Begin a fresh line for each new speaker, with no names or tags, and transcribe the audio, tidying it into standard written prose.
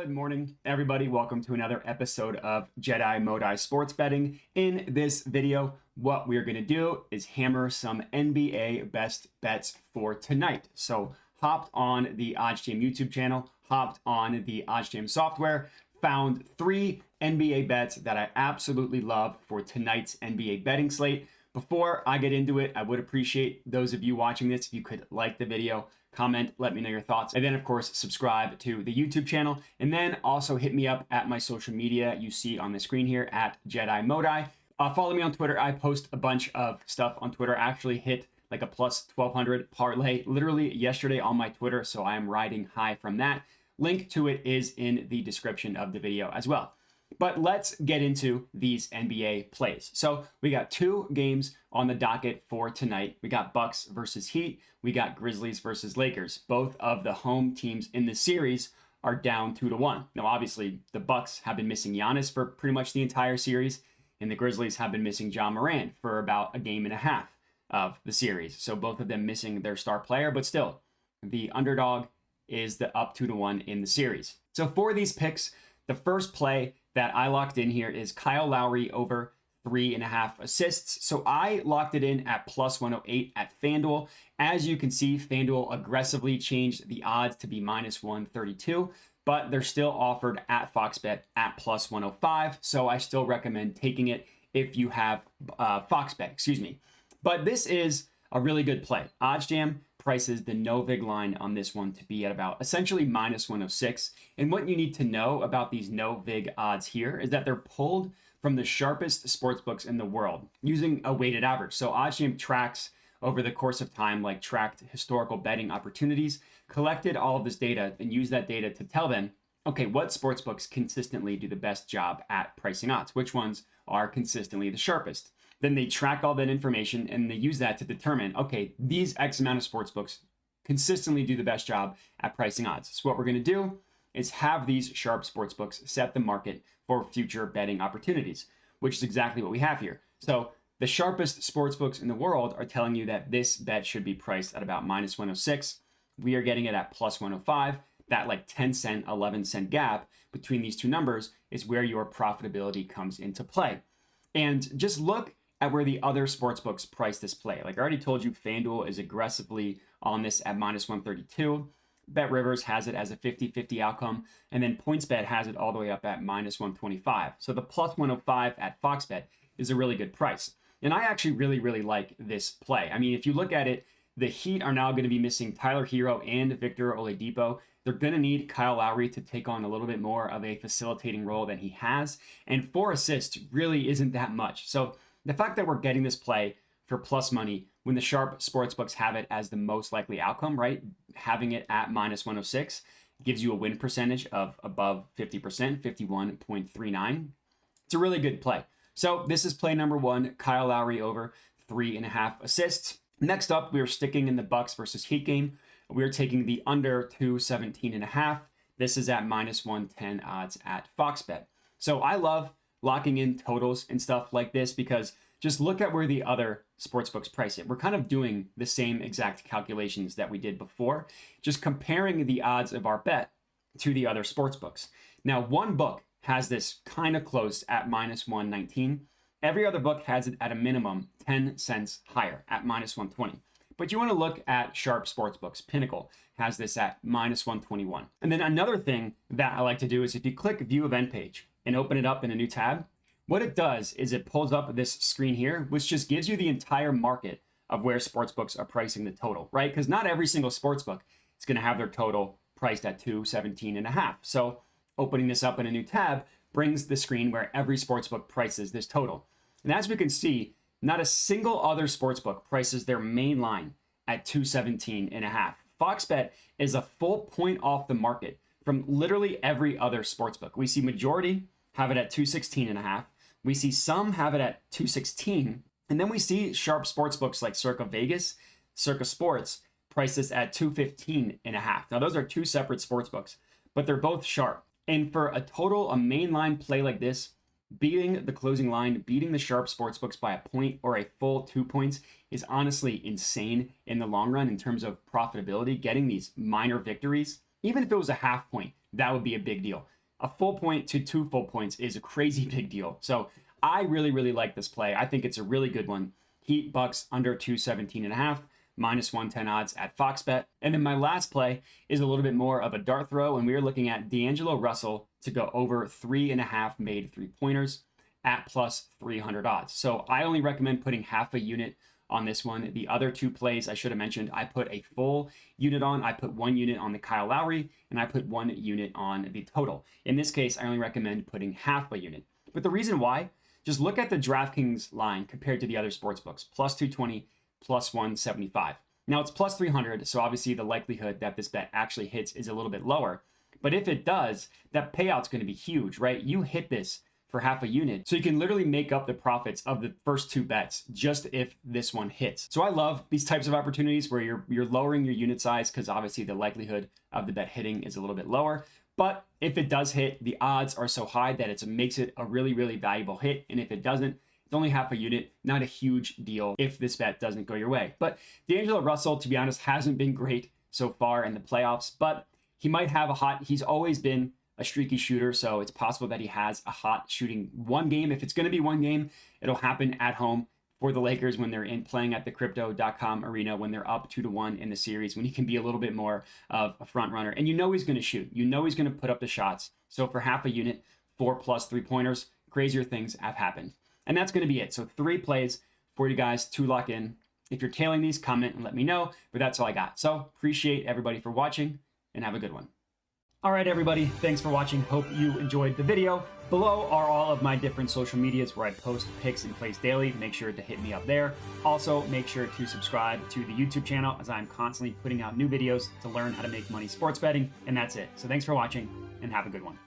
Good morning, everybody. Welcome to another episode of Jedi Modi Sports Betting. In this video, what we're going to do is hammer some NBA best bets for tonight. So hopped on the OddsJam YouTube channel, hopped on the OddsJam software, found 3 NBA bets that I absolutely love for tonight's NBA betting slate. Before I get into it, I would appreciate those of you watching this if you could like the video, comment, let me know your thoughts, and then of course subscribe to the YouTube channel, and then also hit me up at my social media you see on the screen here at Jedi Modi. Follow me on Twitter. I post a bunch of stuff on Twitter. I actually hit like a plus 1200 parlay literally yesterday on my Twitter, so I am riding high from that. Link to it is in the description of the video as well. But let's get into these NBA plays. So we got 2 games on the docket for tonight. We got Bucks versus Heat. We got Grizzlies versus Lakers. Both of the home teams in the series are down 2-1. Now, obviously, the Bucks have been missing Giannis for pretty much the entire series, and the Grizzlies have been missing Ja Morant for about a game and a half of the series. So both of them missing their star player, but still, the underdog is the up 2-1 in the series. So for these picks, the first play that I locked in here is Kyle Lowry over 3.5 assists. So I locked it in at plus 108 at FanDuel. As you can see, FanDuel aggressively changed the odds to be minus 132, but they're still offered at FoxBet at plus 105. So I still recommend taking it if you have FoxBet, But this is a really good play. OddsJam prices the no vig line on this one to be at about essentially minus 106. And what you need to know about these no vig odds here is that they're pulled from the sharpest sportsbooks in the world using a weighted average. So OddsJam tracks over the course of time, like tracked historical betting opportunities, collected all of this data and used that data to tell them, okay, what sportsbooks consistently do the best job at pricing odds? Which ones are consistently the sharpest? Then they track all that information and they use that to determine, okay, these X amount of sportsbooks consistently do the best job at pricing odds. So what we're going to do is have these sharp sportsbooks set the market for future betting opportunities, which is exactly what we have here. So the sharpest sportsbooks in the world are telling you that this bet should be priced at about minus 106. We are getting it at plus 105. That like 10 cent, 11 cent gap between these two numbers is where your profitability comes into play. And just look at where the other sportsbooks price this play. Like I already told you, FanDuel is aggressively on this at minus 132. BetRivers has it as a 50-50 outcome. And then PointsBet has it all the way up at minus 125. So the plus 105 at FoxBet is a really good price. And I actually really like this play. I mean, if you look at it, the Heat are now going to be missing Tyler Hero and Victor Oladipo. They're going to need Kyle Lowry to take on a little bit more of a facilitating role than he has. And 4 assists really isn't that much. So the fact that we're getting this play for plus money when the sharp sportsbooks have it as the most likely outcome, right? Having it at minus 106 gives you a win percentage of above 50%, 51.39. It's a really good play. So this is play number 1, Kyle Lowry over 3.5 assists. Next up, we are sticking in the Bucks versus Heat game. We're taking the under 217.5. This is at minus 110 odds at FoxBet. So I love locking in totals and stuff like this because just look at where the other sportsbooks price it. We're kind of doing the same exact calculations that we did before, just comparing the odds of our bet to the other sportsbooks. Now, one book has this kind of close at minus 119. Every other book has it at a minimum 10 cents higher at minus 120. But you want to look at sharp sportsbooks. Pinnacle has this at minus 121. And then another thing that I like to do is if you click view event page and open it up in a new tab, what it does is it pulls up this screen here, which just gives you the entire market of where sportsbooks are pricing the total, right? Because not every single sportsbook is going to have their total priced at 217.5. So opening this up in a new tab brings the screen where every sportsbook prices this total. And as we can see, not a single other sportsbook prices their main line at 217.5. FoxBet is a full point off the market from literally every other sportsbook. We see majority have it at 216.5. We see some have it at 216. And then we see sharp sportsbooks like Circa Vegas, Circa Sports price this at 215.5. Now those are 2 separate sportsbooks, but they're both sharp. And for a mainline play like this, beating the closing line, beating the sharp sportsbooks by a point or a full 2 points is honestly insane in the long run in terms of profitability. Getting these minor victories, even if it was a half point, that would be a big deal. a full point to 2 full points is a crazy big deal. So I really, really like this play. I think it's a really good one. Heat Bucks under 217.5, -110 odds at Fox Bet. And then my last play is a little bit more of a dart throw, and we are looking at D'Angelo Russell to go over 3.5 made 3-pointers at +300 odds. So I only recommend putting half a unit on this one. The other 2 plays I should have mentioned, I put a full unit on. I put 1 unit on the Kyle Lowry, and I put 1 unit on the total. In this case, I only recommend putting half a unit. But the reason why, just look at the DraftKings line compared to the other sports books, +220, +175. Now it's +300, so obviously the likelihood that this bet actually hits is a little bit lower. But if it does, that payout's going to be huge, right? You hit this for half a unit, so you can literally make up the profits of the first 2 bets just if this one hits. So I love these types of opportunities where you're lowering your unit size, because obviously the likelihood of the bet hitting is a little bit lower. But if it does hit, the odds are so high that it makes it a really, really valuable hit. And if it doesn't, it's only half a unit, not a huge deal if this bet doesn't go your way. But D'Angelo Russell, to be honest, hasn't been great so far in the playoffs, but he might have he's always been a streaky shooter, so it's possible that he has a hot shooting one game. If it's going to be one game, it'll happen at home for the Lakers when they're playing at the Crypto.com arena, when they're up 2-1 in the series, when he can be a little bit more of a front runner. And you know he's going to shoot. You know he's going to put up the shots. So for half a unit, 4+ 3-pointers, crazier things have happened. And that's going to be it. So 3 plays for you guys to lock in. If you're tailing these, comment and let me know. But that's all I got. So appreciate everybody for watching, and have a good one. All right, everybody, thanks for watching. Hope you enjoyed the video. Below are all of my different social medias where I post picks and plays daily. Make sure to hit me up there. Also, make sure to subscribe to the YouTube channel, as I'm constantly putting out new videos to learn how to make money sports betting. And that's it. So thanks for watching, and have a good one.